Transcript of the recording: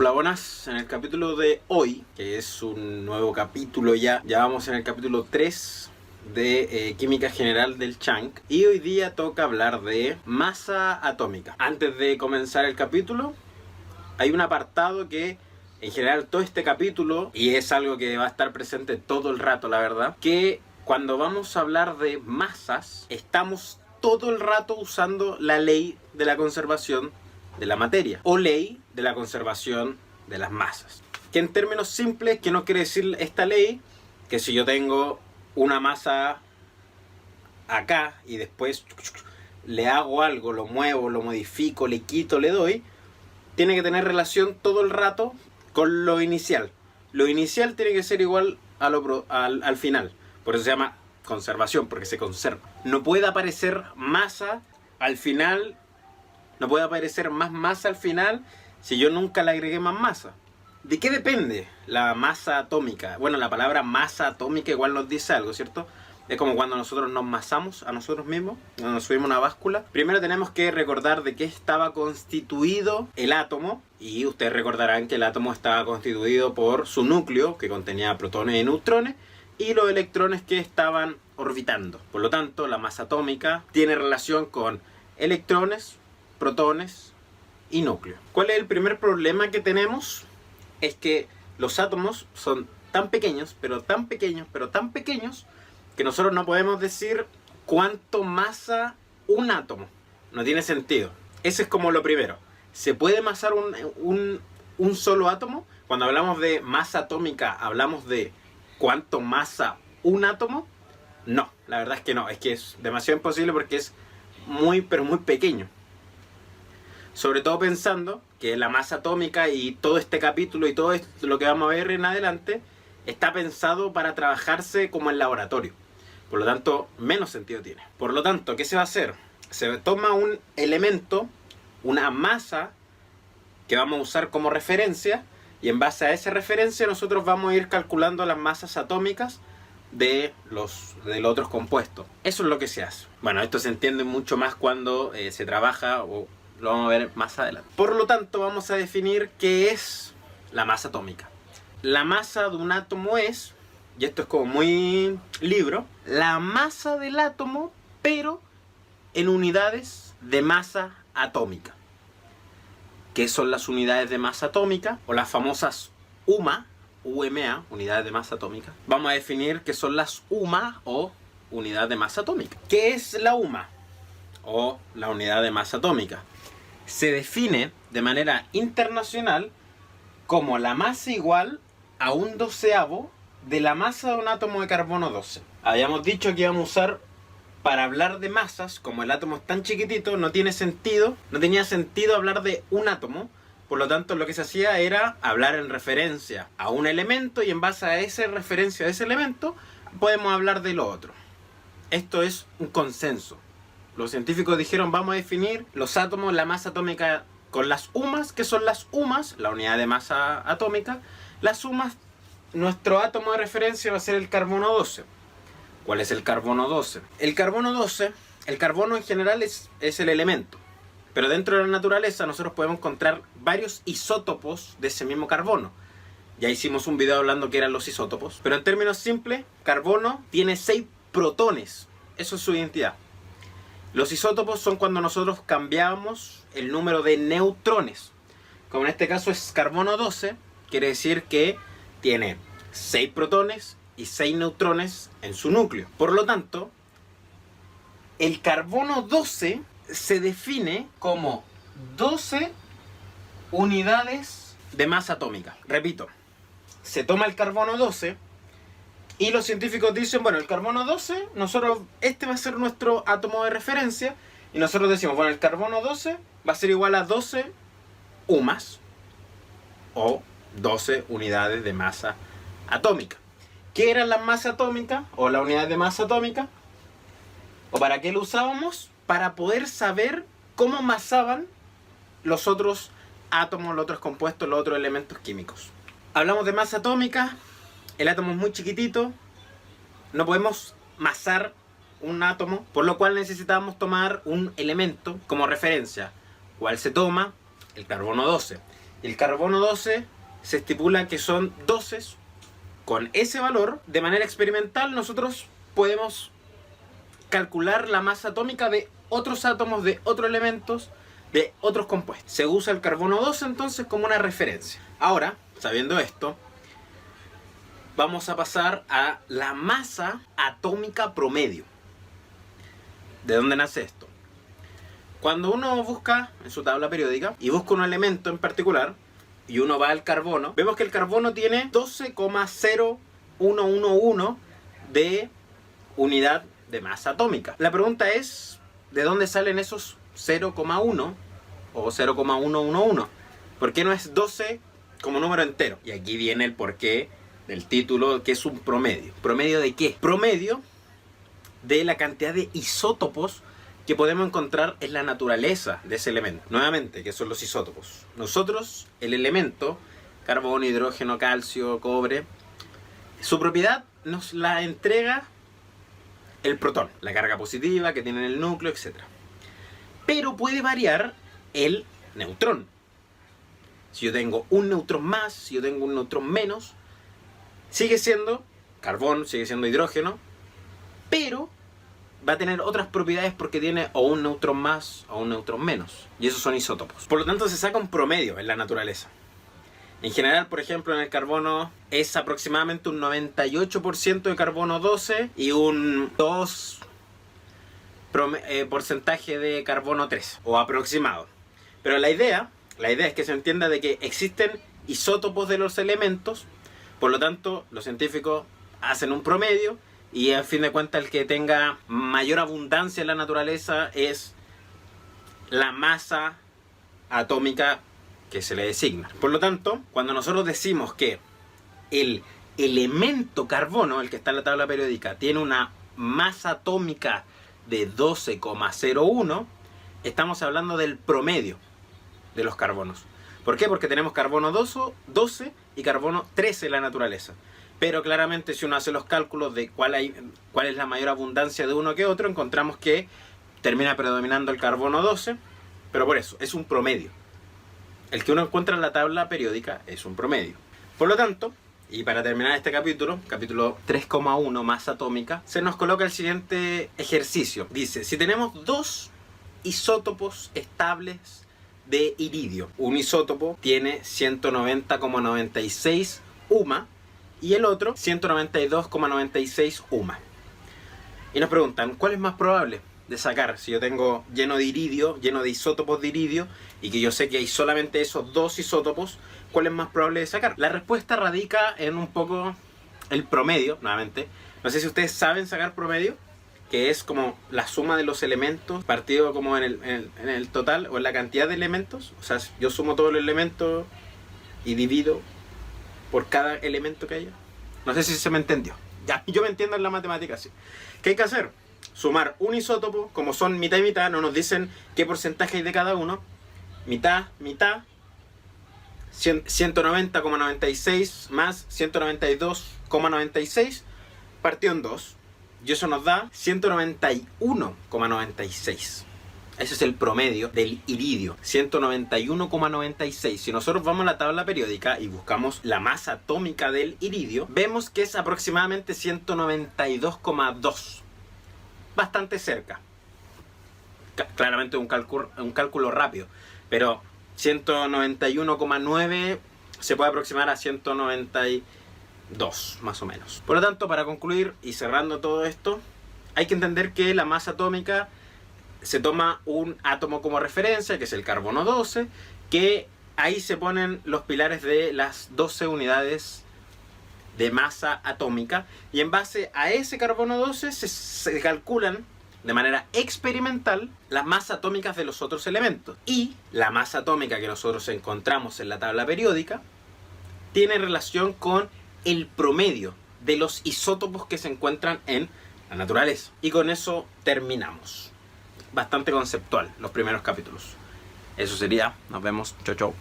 Hola, buenas. En el capítulo de hoy, que es un nuevo capítulo ya vamos en el capítulo 3 de Química General del Chang, y hoy día toca hablar de masa atómica. Antes de comenzar el capítulo, hay un apartado que en general todo este capítulo, y es algo que va a estar presente todo el rato, la verdad, que cuando vamos a hablar de masas, estamos todo el rato usando la ley de la conservación de la materia o ley de la conservación de las masas, que en términos simples, ¿qué nos quiere decir esta ley? Que si yo tengo una masa acá y después le hago algo, lo muevo, lo modifico, le quito, le doy, tiene que tener relación todo el rato con lo inicial. Lo inicial tiene que ser igual a al final. Por eso se llama conservación, porque se conserva. No puede aparecer masa al final, no puede aparecer más masa al final si yo nunca le agregué más masa. ¿De qué depende la masa atómica? Bueno, la palabra masa atómica igual nos dice algo, ¿cierto? Es como cuando nosotros nos masamos a nosotros mismos, cuando nos subimos una báscula. Primero tenemos que recordar de qué estaba constituido el átomo. Y ustedes recordarán que el átomo estaba constituido por su núcleo, que contenía protones y neutrones, y los electrones que estaban orbitando. Por lo tanto, la masa atómica tiene relación con electrones, protones y núcleo. ¿Cuál es el primer problema que tenemos? Es que los átomos son tan pequeños, pero tan pequeños, pero tan pequeños, que nosotros no podemos decir cuánto masa un átomo. No tiene sentido. Ese es como lo primero. ¿Se puede masar un solo átomo? Cuando hablamos de masa atómica, ¿hablamos de cuánto masa un átomo? No, la verdad es que no. Es que es demasiado imposible porque es muy, pero muy pequeño. Sobre todo pensando que la masa atómica y todo este capítulo y todo esto, lo que vamos a ver en adelante, está pensado para trabajarse como en laboratorio. Por lo tanto, menos sentido tiene. Por lo tanto, ¿qué se va a hacer? Se toma un elemento, una masa, que vamos a usar como referencia, y en base a esa referencia nosotros vamos a ir calculando las masas atómicas de los otros compuestos. Eso es lo que se hace. Bueno, esto se entiende mucho más cuando se trabaja, o lo vamos a ver más adelante. Por lo tanto, vamos a definir qué es la masa atómica. La masa de un átomo es, y esto es como muy libro, la masa del átomo, pero en unidades de masa atómica. ¿Qué son las unidades de masa atómica? O las famosas UMA, unidades de masa atómica. Vamos a definir qué son las UMA o unidad de masa atómica. ¿Qué es la UMA o la unidad de masa atómica? Se define de manera internacional como la masa igual a 1/12 de la masa de un átomo de carbono 12. Habíamos dicho que íbamos a usar, para hablar de masas, como el átomo es tan chiquitito, no tenía sentido hablar de un átomo. Por lo tanto, lo que se hacía era hablar en referencia a un elemento, y en base a esa referencia de ese elemento podemos hablar de lo otro. Esto es un consenso. Los científicos dijeron, vamos a definir los átomos, la masa atómica, con las UMAs. ¿Qué son las UMAs? La unidad de masa atómica. Las UMAs, nuestro átomo de referencia va a ser el carbono 12. ¿Cuál es el carbono 12? El carbono 12, el carbono en general es el elemento. Pero dentro de la naturaleza nosotros podemos encontrar varios isótopos de ese mismo carbono. Ya hicimos un video hablando qué eran los isótopos. Pero en términos simples, carbono tiene 6 protones. Eso es su identidad. Los isótopos son cuando nosotros cambiamos el número de neutrones. Como en este caso es carbono 12, quiere decir que tiene 6 protones y 6 neutrones en su núcleo. Por lo tanto, el carbono 12 se define como 12 unidades de masa atómica. Repito, se toma el carbono 12 y los científicos dicen, bueno, el carbono 12, este va a ser nuestro átomo de referencia, y nosotros decimos, bueno, el carbono 12 va a ser igual a 12 UMAs o 12 unidades de masa atómica. ¿Qué eran las masas atómicas o la unidad de masa atómica? ¿O para qué lo usábamos? Para poder saber cómo masaban los otros átomos, los otros compuestos, los otros elementos químicos. Hablamos de masa atómica, el átomo es muy chiquitito, no podemos masar un átomo, por lo cual necesitamos tomar un elemento como referencia. ¿Cuál se toma? El carbono 12. y el carbono 12 se estipula que son 12. Con ese valor, de manera experimental, nosotros podemos calcular la masa atómica de otros átomos, de otros elementos, de otros compuestos. Se usa el carbono 12 entonces como una referencia. Ahora, sabiendo esto, vamos a pasar a la masa atómica promedio. ¿De dónde nace esto? Cuando uno busca en su tabla periódica y busca un elemento en particular y uno va al carbono, vemos que el carbono tiene 12,0111 de unidad de masa atómica. La pregunta es, ¿de dónde salen esos 0,1 o 0,111? ¿Por qué no es 12 como número entero? Y aquí viene el porqué del título, que es un promedio. ¿Promedio de qué? Promedio de la cantidad de isótopos que podemos encontrar en la naturaleza de ese elemento. Nuevamente, ¿qué son los isótopos? Nosotros, el elemento, carbono, hidrógeno, calcio, cobre, su propiedad nos la entrega el protón, la carga positiva que tiene en el núcleo, etc. Pero puede variar el neutrón. Si yo tengo un neutrón más, si yo tengo un neutrón menos, sigue siendo carbón, sigue siendo hidrógeno, pero va a tener otras propiedades porque tiene o un neutrón más o un neutrón menos. Y esos son isótopos. Por lo tanto, se saca un promedio en la naturaleza. En general, por ejemplo, en el carbono es aproximadamente un 98% de carbono 12 y un 2 porcentaje de carbono 3, o aproximado. Pero la idea es que se entienda de que existen isótopos de los elementos, por lo tanto, los científicos hacen un promedio y a fin de cuentas el que tenga mayor abundancia en la naturaleza es la masa atómica que se le designa. Por lo tanto, cuando nosotros decimos que el elemento carbono, el que está en la tabla periódica, tiene una masa atómica de 12,01, estamos hablando del promedio de los carbonos. ¿Por qué? Porque tenemos carbono 12 y carbono 13 en la naturaleza. Pero claramente si uno hace los cálculos de cuál es la mayor abundancia de uno que otro, encontramos que termina predominando el carbono 12, pero por eso, es un promedio. El que uno encuentra en la tabla periódica es un promedio. Por lo tanto, y para terminar este capítulo 3,1, masa atómica, se nos coloca el siguiente ejercicio. Dice, si tenemos dos isótopos estables de iridio, un isótopo tiene 190,96 UMA y el otro 192,96 UMA. Y nos preguntan, ¿cuál es más probable de sacar? Si yo tengo lleno de iridio, lleno de isótopos de iridio, y que yo sé que hay solamente esos dos isótopos, ¿cuál es más probable de sacar? La respuesta radica en un poco el promedio, nuevamente. No sé si ustedes saben sacar promedio, que es como la suma de los elementos partido como en el total o en la cantidad de elementos. O sea, yo sumo todos los elementos y divido por cada elemento que haya. No sé si se me entendió. Ya, yo me entiendo en la matemática, sí. ¿Qué hay que hacer? Sumar un isótopo, como son mitad y mitad, no nos dicen qué porcentaje hay de cada uno. Mitad, 190,96 más 192,96 partido en 2. Y eso nos da 191,96. Ese es el promedio del iridio, 191,96. Si nosotros vamos a la tabla periódica y buscamos la masa atómica del iridio, vemos que es aproximadamente 192,2. Bastante cerca. Claramente un cálculo rápido, pero 191,9 se puede aproximar a 192, más o menos. Por lo tanto, para concluir y cerrando todo esto, hay que entender que la masa atómica se toma un átomo como referencia, que es el carbono 12, que ahí se ponen los pilares de las 12 unidades de masa atómica, y en base a ese carbono 12 se calculan de manera experimental las masas atómicas de los otros elementos. Y la masa atómica que nosotros encontramos en la tabla periódica tiene relación con el promedio de los isótopos que se encuentran en la naturaleza. Y con eso terminamos. Bastante conceptual los primeros capítulos. Eso sería. Nos vemos. Chau, chau.